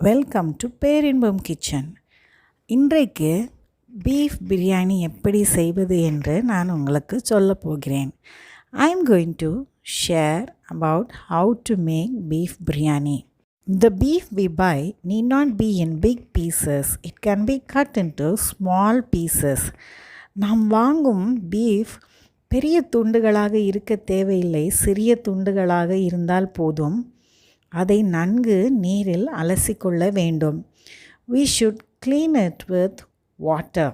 Welcome to Perinbam kitchen. இன்றைக்கு beef biryani எப்படி செய்வது என்று நான் உங்களுக்கு சொல்ல போகிறேன். I am going to share about how to make beef biryani. The beef we buy need not be in big pieces. It can be cut into small pieces. நாம் வாங்கும் பீஃப் பெரிய துண்டுகளாக இருக்க தேவையில்லை, சிறிய துண்டுகளாக இருந்தால் போதும். அதை நன்கு நீரில் அலசிக்கொள்ள வேண்டும். We should clean it with water.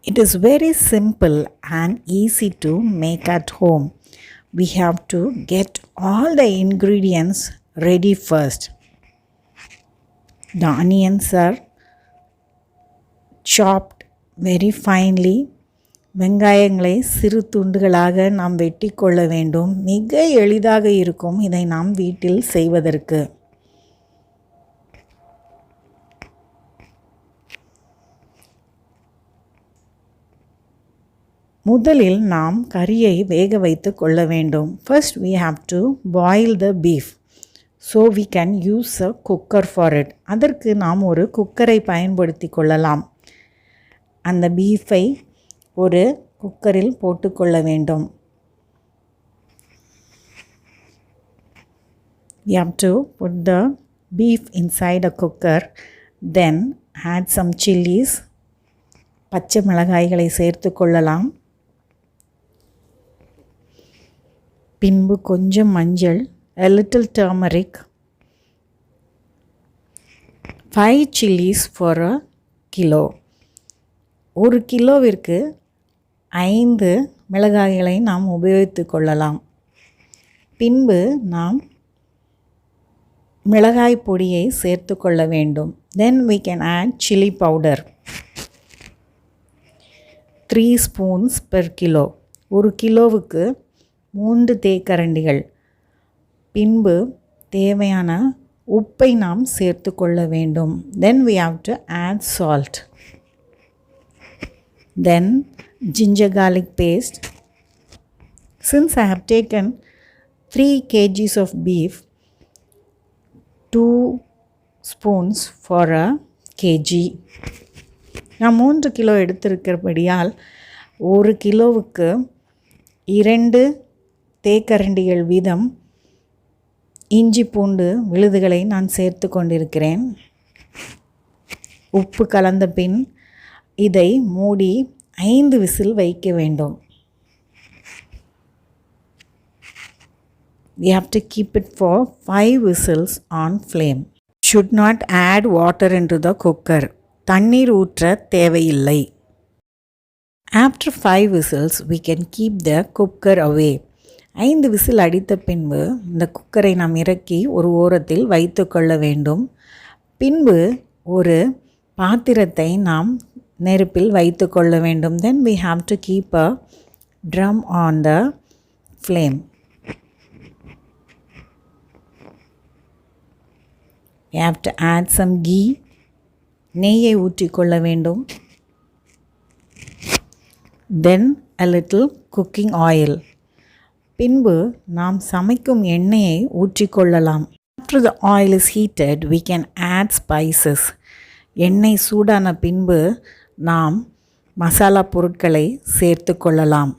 It is very simple and easy to make at home. We have to get all the ingredients ready first. The onions are chopped very finely. வெங்காயங்களை சிறு துண்டுகளாக நாம் வெட்டி கொள்ள வேண்டும். மிக எளிதாக இருக்கும் இதை நாம் வீட்டில் செய்வதற்கு. முதலில் நாம் கறியை வேக வைத்து கொள்ள வேண்டும். First we have to boil the beef. So we can use a cooker for it. அதற்கு நாம் ஒரு குக்கரை பயன்படுத்தி கொள்ளலாம். அந்த பீஃபை ஒரு குக்கரில் போட்டுக்கொள்ள வேண்டும். We have to put the beef inside a cooker, then add some chilies. பச்சை மிளகாய்களை சேர்த்து கொள்ளலாம். பின்பு கொஞ்சம் மஞ்சள், a little turmeric, 5 chilies for a kilo. ஒரு கிலோவிற்கு 5 மிளகாய்களை நாம் உபயோகித்து கொள்ளலாம். பின்பு நாம் மிளகாய் பொடியை சேர்த்து கொள்ள வேண்டும். Then we can add chili powder, 3 spoons per kilo. ஒரு கிலோவுக்கு 3 தேக்கரண்டிகள். பின்பு தேவையான உப்பை நாம் சேர்த்து கொள்ள வேண்டும். Then we have to add salt. Then ginger garlic paste. Since I have taken 3 kgs of beef, 2 spoons for a kg. நான் 3 கிலோ எடுத்திருக்கிறபடியால் 1 கிலோவுக்கு 2 தேக்கரண்டிகள் வீதம் இஞ்சி பூண்டு விழுதுகளை நான் சேர்த்து கொண்டிருக்கிறேன். உப்பு கலந்த பின் இதை மூடி 5 விசில் வைக்க வேண்டும். We have to keep it for 5 whistles on flame. Should not add water into the cooker. தண்ணீர் ஊற்ற தேவையில்லை. After 5 whistles we can keep the cooker away. 5 whistle அடித்த பின்பு இந்த குக்கரை நாம் இறக்கி ஒரு ஓரத்தில் வைத்து கொள்ள வேண்டும். பின்பு ஒரு பாத்திரத்தை நாம் நெருப்பில் வைத்து கொள்ள வேண்டும். Then we have to keep a drum on the flame. We have to add some ghee. நெய்யை ஊற்றிக்கொள்ள வேண்டும். Then a little cooking oil. பின்பு நாம் சமைக்கும் எண்ணெயை ஊற்றிக்கொள்ளலாம். After the oil is heated, we can add spices. எண்ணெய் சூடான பின்பு நாம் மசாலா பொருட்களை சேர்த்து கொள்ளலாம்.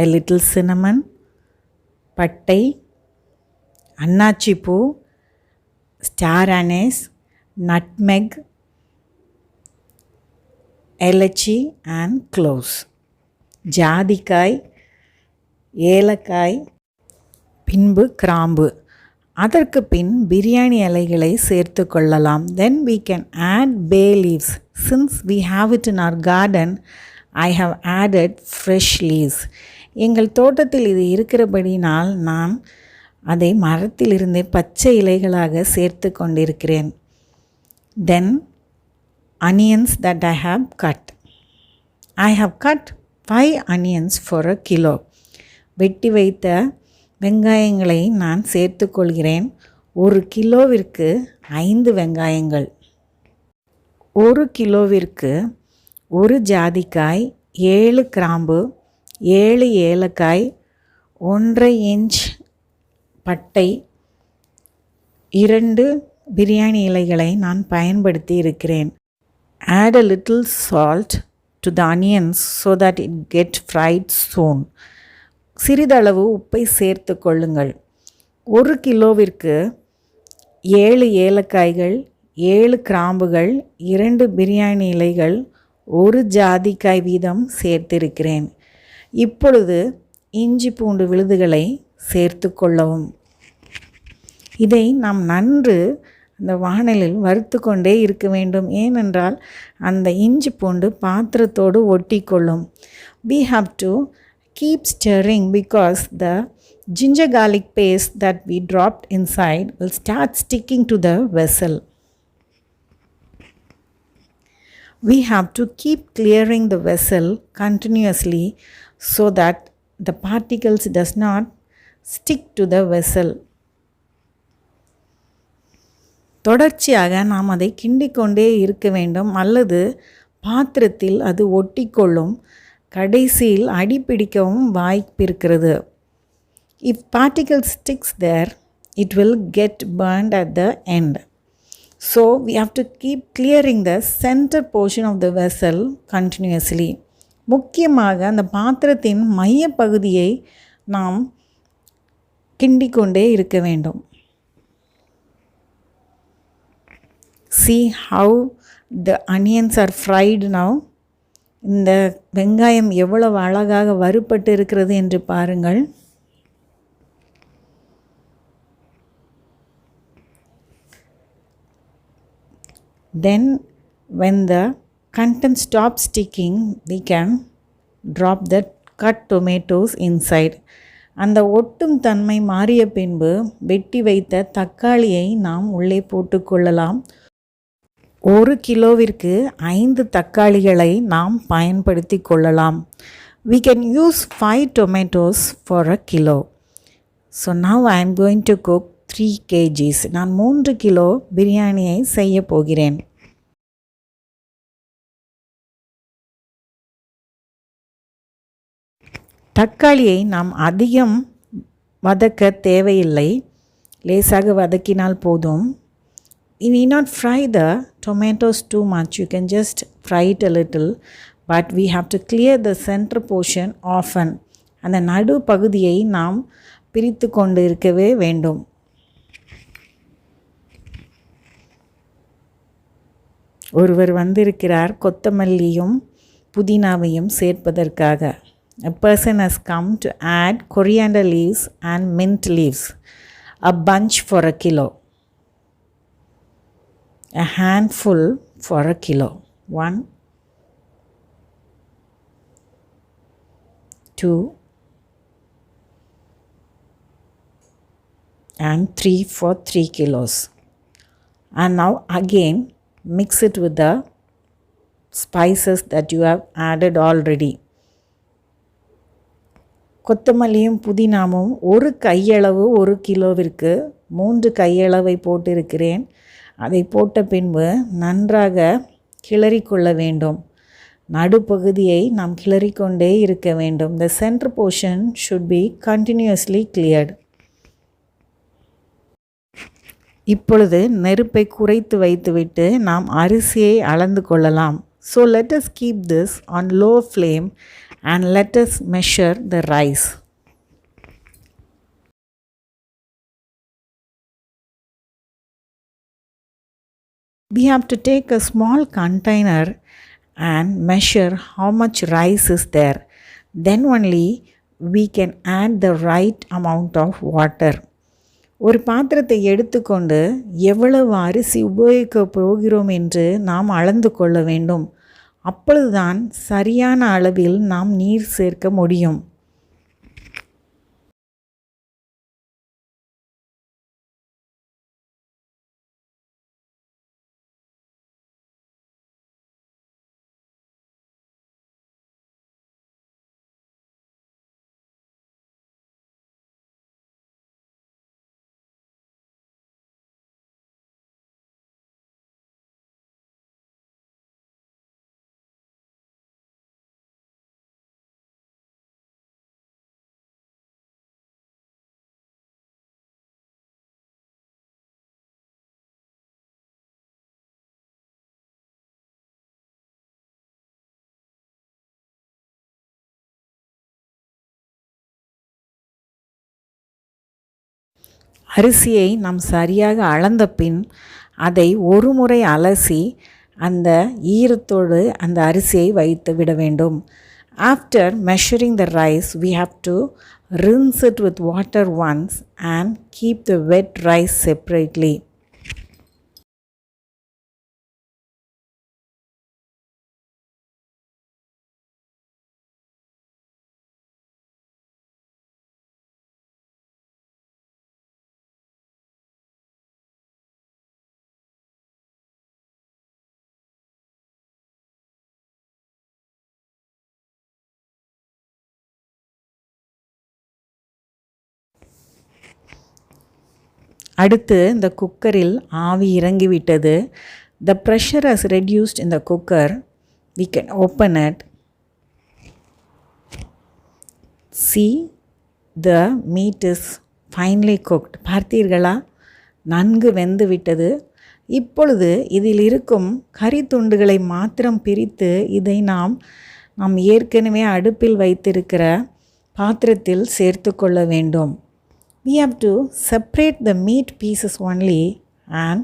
A little cinnamon, பட்டை, அன்னாச்சிப்பூ, ஸ்டார் அனீஸ், nutmeg, ஏலச்சி and cloves, ஜாதிக்காய், ஏலக்காய், பின்பு கிராம்பு. அதற்கு பின் பிரியாணி இலைகளை சேர்த்து கொள்ளலாம். Then we can add bay leaves. Since we have it in our garden, I have added fresh leaves. எங்கள் தோட்டத்தில் இது இருக்கிறபடினால் நான் அதை மரத்திலிருந்தே பச்சை இலைகளாக சேர்த்து கொண்டிருக்கிறேன். Then onions that I have cut. I have cut 5 onions for a kilo. வெட்டி வைத்த வெங்காயங்களை நான் சேர்த்து கொள்கிறேன். 1 கிலோவிற்கு 5 வெங்காயங்கள். 1 கிலோவிற்கு 1 ஜாதிக்காய், 7 கிராம்பு, 7 ஏலக்காய், 1.5 இன்ச் பட்டை, 2 பிரியாணி இலைகளை நான் பயன்படுத்தி இருக்கிறேன். Add a little salt to the onions so that it get fried soon. சிறிதளவு உப்பை சேர்த்து கொள்ளுங்கள். 1 கிலோவிற்கு 7 ஏலக்காய்கள், 7 கிராம்புகள், 2 பிரியாணி இலைகள், 1 ஜாதிக்காய் வீதம் சேர்த்திருக்கிறேன். இப்பொழுது இஞ்சி பூண்டு விழுதுகளை சேர்த்து கொள்ளவும். இதை நாம் நன்று அந்த வாணலில் வறுத்து கொண்டே இருக்க வேண்டும். ஏனென்றால் அந்த இஞ்சி பூண்டு பாத்திரத்தோடு ஒட்டி கொள்ளும். We have to keep stirring because the ginger garlic paste that we dropped inside will start sticking to the vessel. We have to keep clearing the vessel continuously so that the particles does not stick to the vessel. தொடர்ச்சியாக நாம் அதை கிண்டிக்கொண்டே இருக்க வேண்டும், அல்லது பாத்திரத்தில் அது ஒட்டிக்கொள்ளும். கடைசியில் அடிப்பிடிக்கவும் வாய்ப்பிருக்கிறது. If particles sticks there, it will get burned at the end. So we have to keep clearing the center portion of the vessel continuously. முக்கியமாக அந்த பாத்திரத்தின் மைய பகுதியை நாம் கிண்டிக்கொண்டே இருக்க வேண்டும். See how the onions are fried now. இந்த வெங்காயம் எவ்வளவு அழகாக வறுபட்டு இருக்கிறது என்று பாருங்கள். Then when the content stops sticking, we can drop the cut tomatoes inside. அந்த ஒட்டும் தன்மை மாறிய பின்பு வெட்டி வைத்த தக்காளியை நாம் உள்ளே போட்டுக்கொள்ளலாம். 1 கிலோவிற்கு 5 தக்காளிகளை நாம் பயன்படுத்தி கொள்ளலாம். We can use 5 tomatoes for a kilo. So now I am going to cook 3 kgs. நான் 3 கிலோ பிரியாணியை செய்ய போகிறேன். தக்காளியை நாம் அதிகம் வதக்க தேவையில்லை, லேசாக வதக்கினால் போதும். You need not fry the tomatoes too much. You can just fry it a little, but we have to clear the center portion often. அந்த நடு பகுதியை நாம் பிரித்து கொண்டு இருக்கவே வேண்டும். ஒருவர் வந்திருக்கிறார் கொத்தமல்லியும் புதினாவையும் சேர்ப்பதற்காக. A person has come to add coriander leaves and mint leaves, a bunch for a kilo. A handful for a kilo. 1, 2, and 3 for 3 kilos. And now again mix it with the spices that you have added already. கொத்தமல்லியும் புதினாமும் 1 கையளவு 1 கிலோவிற்கு 3 கையளவை போட்டிருக்கிறேன். அதை போட்ட பின்பு நன்றாக கிளறிக்கொள்ள வேண்டும். நடுப்பகுதியை நாம் கிளறிக்கொண்டே இருக்க வேண்டும். The center portion should be continuously cleared. இப்பொழுது நெருப்பை குறைத்து வைத்துவிட்டு நாம் அரிசியை அளந்து கொள்ளலாம். So let us keep this on low flame and let us measure the rice. We have to take a small container and measure how much rice is there. Then only we can add the right amount of water. ஒரு பாத்திரத்தை எடுத்துக்கொண்டு எவ்வளவு அரிசி உபயோகிக்க போகிறோம் என்று நாம் அளந்து கொள்ள வேண்டும். அப்பொழுதுதான் சரியான அளவில் நாம் நீர் சேர்க்க முடியும். அரிசியை நாம் சரியாக அளந்த பின் அதை ஒரு முறை அலசி அந்த ஈரத்தோடு அந்த அரிசியை வைத்து விட வேண்டும். After measuring the rice, we have to rinse it with water once and keep the wet rice separately. அடுத்து இந்த குக்கரில் ஆவி இறங்கிவிட்டது. The pressure has reduced in the cooker. We can open it. See, the meat is finely cooked. பார்த்தீர்களா, நன்கு வெந்து விட்டது. இப்பொழுது இதில் இருக்கும் கறி துண்டுகளை மாத்திரம் பிரித்து இதை நாம் ஏற்கனவே அடுப்பில் வைத்திருக்கிற பாத்திரத்தில் சேர்த்து கொள்ள வேண்டும். We have to separate the meat pieces only and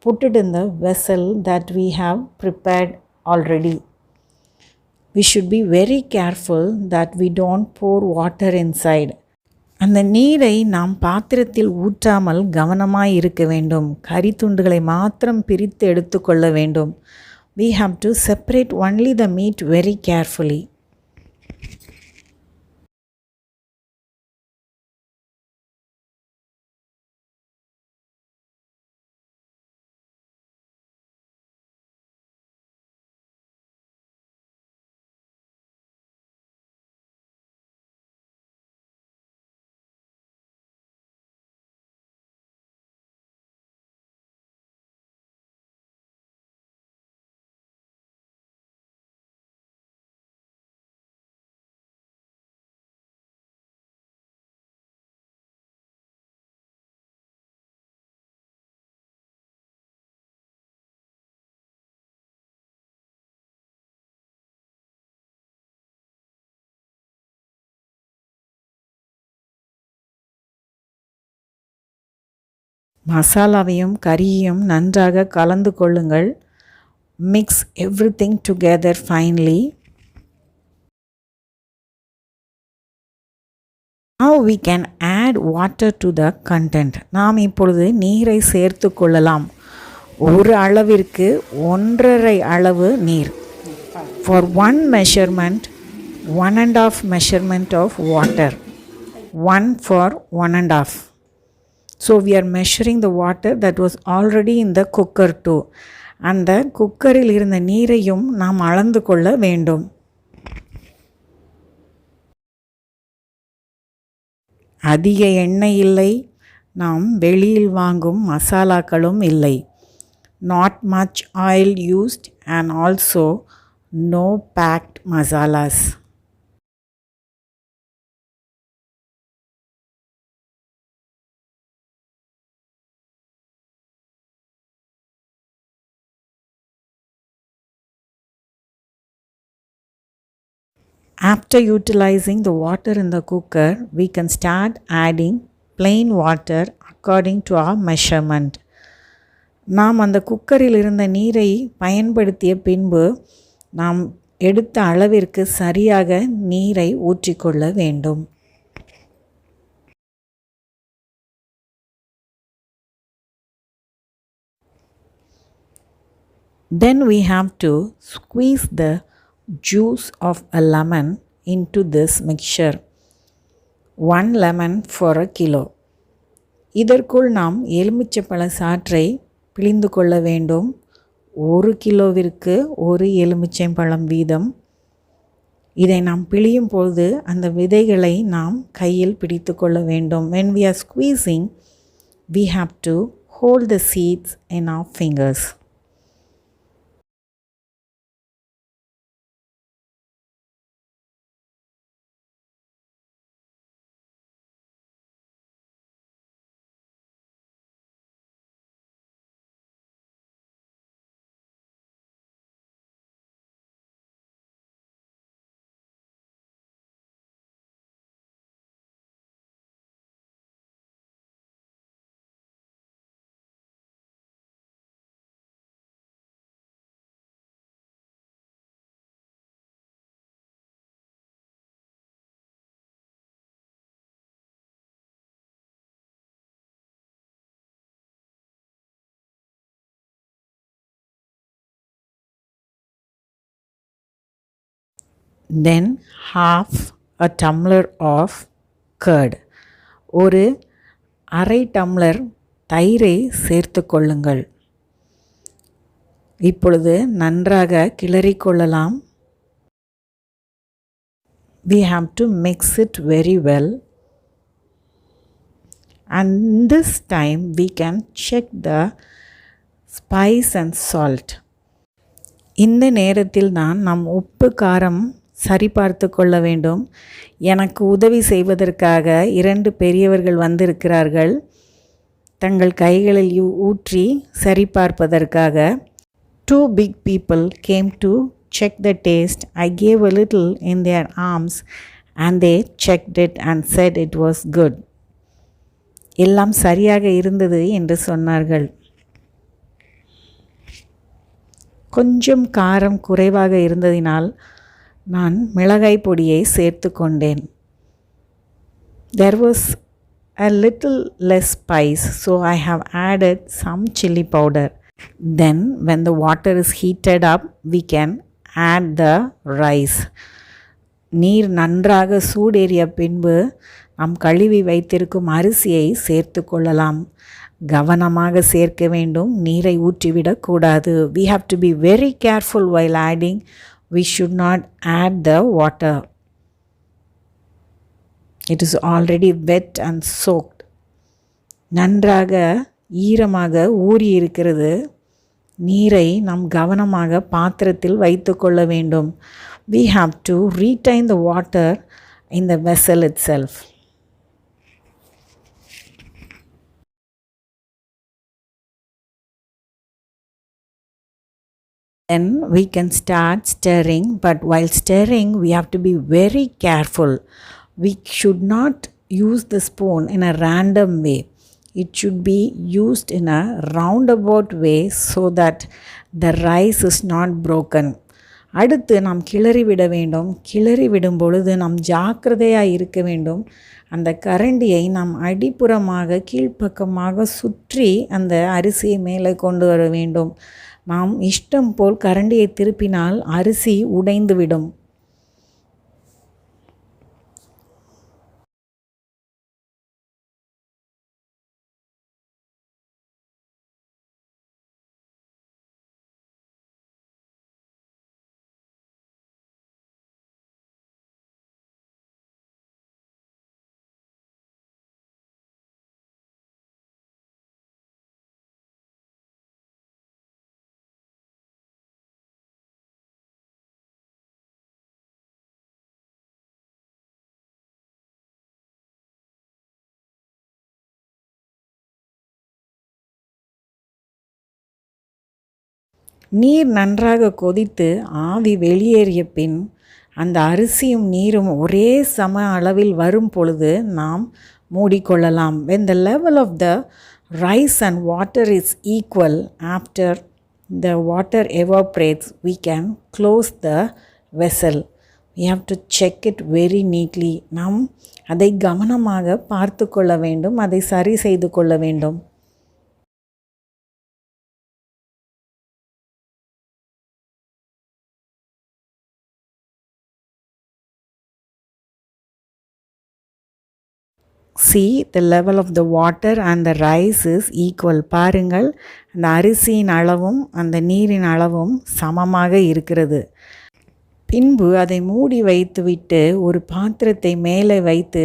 put it in the vessel that we have prepared already. We should be very careful that we don't pour water inside. அந்த நீரை நாம் பாத்திரத்தில் ஊற்றாமல் கவனமாய் இருக்க வேண்டும். கறி துண்டுகளை மாத்திரம் பிரித்து எடுத்துக்கொள்ள வேண்டும். We have to separate only the meat very carefully. மசாலாவையும் கறியையும் நன்றாக கலந்து கொள்ளுங்கள். Mix everything together finely. Now we can add water to the content. நாம் இப்பொழுது நீரை சேர்த்து கொள்ளலாம். ஒரு அளவிற்கு 1.5 அளவு நீர். For one measurement, 1.5 measurement of water. 1 for 1.5. So we are measuring the water that was already in the cooker too. அந்த குக்கரில் இருந்த நீரையும் நாம் அளந்து கொள்ள வேண்டும். அதிக எண்ணெய் இல்லை, நாம் வெளியில் வாங்கும் மசாலாக்களும் இல்லை. Not much oil used and also no packed masalas. After utilizing the water in the cooker, we can start adding plain water according to our measurement. நாம் அந்த குக்கரில் இருந்த நீரை பயன்படுத்திய பின்பு நாம் எடுத்த அளவிற்கு சரியாக நீரை ஊற்றிக்கொள்ள வேண்டும். Then we have to squeeze the juice of a lemon into this mixture. 1 lemon for a kilo. இதற்குள் நாம் எலுமிச்சைப்பழ சாற்றை பிழிந்து கொள்ள வேண்டும். 1 கிலோவிற்கு 1 எலுமிச்சைப்பழம் வீதம். இதை நாம் பிழியும் பொழுது அந்த விதைகளை நாம் கையில் பிடித்து கொள்ள வேண்டும். When we are squeezing, we have to hold the seeds in our fingers. Then half a tumbler of curd. ஒரு அரை டம்ளர் தயிரை சேர்த்து கொள்ளுங்கள். இப்பொழுது நன்றாக கிளறிக்கொள்ளலாம். We have to mix it very well. And this time we can check the spice and salt. இந்த நேரத்தில் தான் நாம் உப்பு காரம் சரிபார்த்து கொள்ள வேண்டும். எனக்கு உதவி செய்வதற்காக 2 பெரியவர்கள் வந்திருக்கிறார்கள். தங்கள் கைகளில் ஊற்றி சரிபார்ப்பதற்காக. 2 big people came to check the taste. I gave a little in their arms and they checked it and said it was good. எல்லாம் சரியாக இருந்தது என்று சொன்னார்கள். கொஞ்சம் காரம் குறைவாக இருந்ததினால் நான் மிளகாய் பொடியை சேர்த்து கொண்டேன். There was a little less spice, so I have added some chili powder. Then when the water is heated up, we can add the rice. நீர் நன்றாக சூடேறிய பின்பு நாம் கழுவி வைத்திருக்கும் அரிசியை சேர்த்து கொள்ளலாம். கவனமாக சேர்க்க வேண்டும், நீரை ஊற்றிவிடக்கூடாது. We have to be very careful while adding. We should not add the water. It is already wet and soaked. நன்றாக ஈரமாக ஊறி இருக்கிறது. நீரை நாம் கவனமாக பாத்திரத்தில் வைத்து கொள்ள வேண்டும். We have to retain the water in the vessel itself. Then we can start stirring, but while stirring we have to be very careful. We should not use the spoon in a random way. It should be used in a roundabout way so that the rice is not broken. அடுத்து நாம் கிளறி விட வேண்டும். கிளறி விடும் பொழுது நாம் ஜாக்கிரதையாக இருக்க வேண்டும். அந்த கரண்டியை நாம் அடிப்புறமாக கீழ்ப்பக்கமாக சுற்றி அந்த அரிசியை மேலே கொண்டு வர வேண்டும். நாம் இஷ்டம் போல் கரண்டியை திருப்பினால் அரிசி உடைந்துவிடும். நீர் நன்றாக கொதித்து ஆவி வெளியேறிய பின் அந்த அரிசியும் நீரும் ஒரே சம அளவில் வரும் பொழுது நாம் மூடிக்கொள்ளலாம். When the level of the rice and water is equal, after the water evaporates, we can close the vessel. We have to check it very neatly. நாம் அதை கவனமாக பார்த்து கொள்ள வேண்டும், அதை சரி செய்து கொள்ள வேண்டும். See, the level of the water and the rice is equal. பாருங்கள், அந்த அரிசியின் அளவும் அந்த நீரின் அளவும் சமமாக இருக்கிறது. பின்பு அதை மூடி வைத்துவிட்டு ஒரு பாத்திரத்தை மேலே வைத்து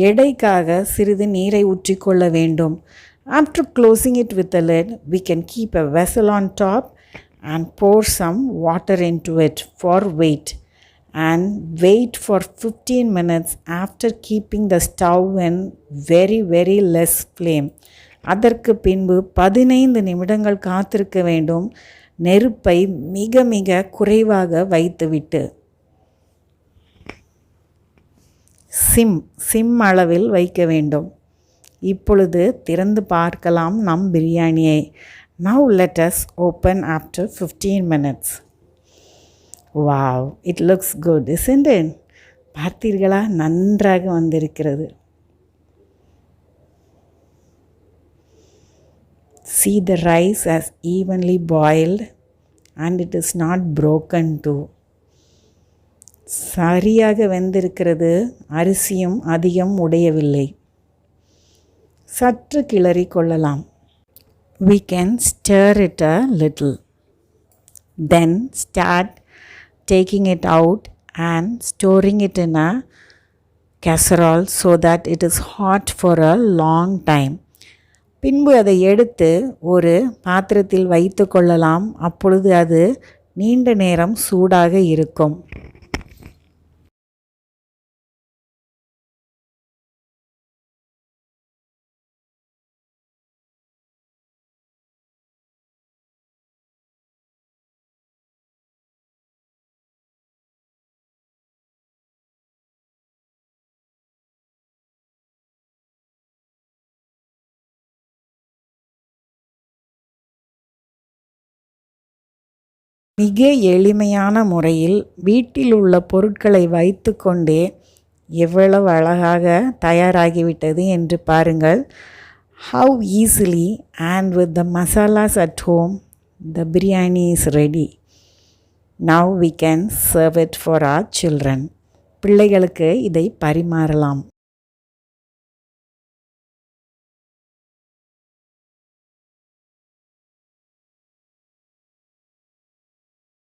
எடைக்காக சிறிது நீரை ஊற்றிக்கொள்ள வேண்டும். After closing it with the lid, we can keep a vessel on top and pour some water into it for weight. And wait for 15 minutes after keeping the stove in very less flame. அதற்கு பின்பு 15 நிமிடங்கள் காத்திருக்க வேண்டும், நெருப்பை மிக மிக குறைவாக வைத்துவிட்டு. சிம் அளவில் வைக்க வேண்டும். இப்பொழுது திறந்து பார்க்கலாம் நம் பிரியாணியை. Now let us open after 15 minutes. Wow, it looks good, isn't it? பார்த்தீர்களா, நன்றாக வந்திருக்கிறது. See, the rice has evenly boiled and it is not broken too. சரியாக வெந்திருக்கிறது, அரிசியும் அதிகம் உடையவில்லை. சற்று கிளறி கொள்ளலாம். We can stir it a little. Then start taking it out and storing it in a casserole so that it is hot for a long time. பின்பு அதை எடுத்து ஒரு பாத்திரத்தில் வைத்து கொள்ளலாம். அப்பொழுது அது நீண்ட நேரம் சூடாக இருக்கும். மிக எளிமையான முறையில் வீட்டில் உள்ள பொருட்களை வைத்து கொண்டே எவ்வளவு அழகாக தயாராகிவிட்டது என்று பாருங்கள். How easily and with the masalas at home the biryani is ready. Now we can serve it for our children. பிள்ளைகளுக்கு இதை பரிமாறலாம்.